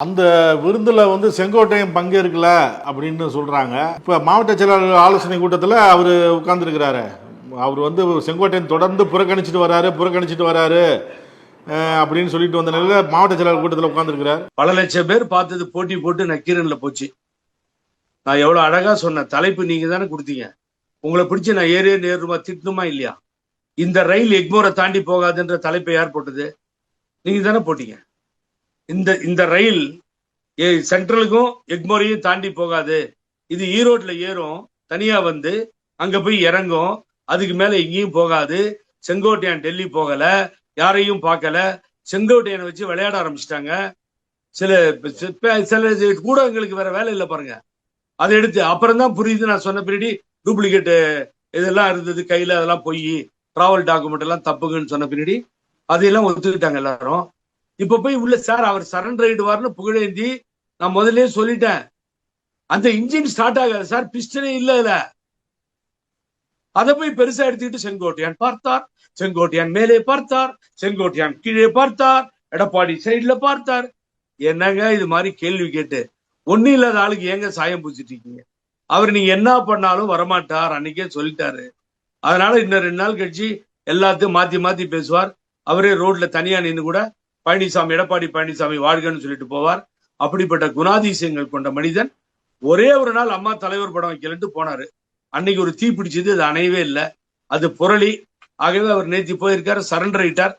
அந்த விருந்துல செங்கோட்டையன் பங்கேற்கல அப்படின்னு சொல்றாங்க. இப்ப மாவட்ட செயலாளர் ஆலோசனை கூட்டத்தில் அவரு உட்கார்ந்துருக்கிறாரு. அவர் செங்கோட்டையன் தொடர்ந்து புறக்கணிச்சிட்டு வராரு அப்படின்னு சொல்லிட்டு வந்த நிலையில மாவட்ட செயலாளர் கூட்டத்தில் உட்கார்ந்துருக்கிறார். பல லட்சம் பேர் பார்த்தது போட்டி போட்டு நக்கீரன்ல போச்சு. நான் எவ்வளவு அழகா சொன்ன தலைப்பு நீங்க தானே கொடுத்தீங்க. உங்களை பிடிச்சி நான் ஏறுமா திட்டணுமா இல்லையா? இந்த ரயில் எக்மோரை தாண்டி போகாதுன்ற தலைப்பை யார் போட்டது? நீங்க தானே போட்டீங்க. இந்த ரயில் சென்ட்ரலுக்கும் எக்மோரையும் தாண்டி போகாது, இது ஈரோட்ல ஏறும், தனியா அங்க போய் இறங்கும், அதுக்கு மேல எங்கேயும் போகாது. செங்கோட்டையன் டெல்லி போகல, யாரையும் பார்க்கல, செங்கோட்டையனை வச்சு விளையாட ஆரம்பிச்சிட்டாங்க. சில ஊடகங்களுக்கு வேற வேலை இல்லை பாருங்க. அதை எடுத்து அப்புறம் தான் புரியுது. நான் சொன்ன பின்னாடி டூப்ளிகேட் இதெல்லாம் இருந்தது கையில, அதெல்லாம் போய் டிராவல் டாக்குமெண்ட் எல்லாம் தப்புங்கன்னு சொன்ன பின்னாடி அதையெல்லாம் ஒத்துக்கிட்டாங்க எல்லாரும். இப்ப போய் உள்ள சார் அவர் சரண்டர் ஆயிடுவார்னு புகழேந்தி. நான் முதல்ல சொல்லிட்டேன், அந்த இன்ஜின் ஸ்டார்ட் ஆகாது சார், பிஸ்டனே இல்ல. அதை போய் பெருசா எடுத்துக்கிட்டு செங்கோட்டையான் பார்த்தார், செங்கோட்டையான் மேலே பார்த்தார், செங்கோட்டையான் கீழே பார்த்தார், எடப்பாடி சைட்ல பார்த்தார். என்னங்க இது மாதிரி கேள்வி கேட்டு ஒன்னும் இல்லாத ஆளுக்கு ஏங்க சாயம் பூச்சிட்டு இருக்கீங்க? அவர் நீங்க என்ன பண்ணாலும் வரமாட்டார், அன்னைக்கே சொல்லிட்டாரு. அதனால இன்னும் 2 நாள் கழிச்சு எல்லாத்தையும் மாத்தி பேசுவார். அவரே ரோட்ல தனியா நின்று கூட பழனிசாமி, எடப்பாடி பழனிசாமி வாழ்கன்னு சொல்லிட்டு போவார். அப்படிப்பட்ட குணாதிசயங்கள் கொண்ட மனிதன் ஒரே ஒரு நாள் அம்மா தலைவர் படம் வைக்கலன்ட்டு போனாரு. அன்னைக்கு ஒரு தீ பிடிச்சது, அது அணையவே இல்லை, அது புரளி. ஆகவே அவர் நேற்று போயிருக்காரு, சரண்டர் ஆயிட்டார்.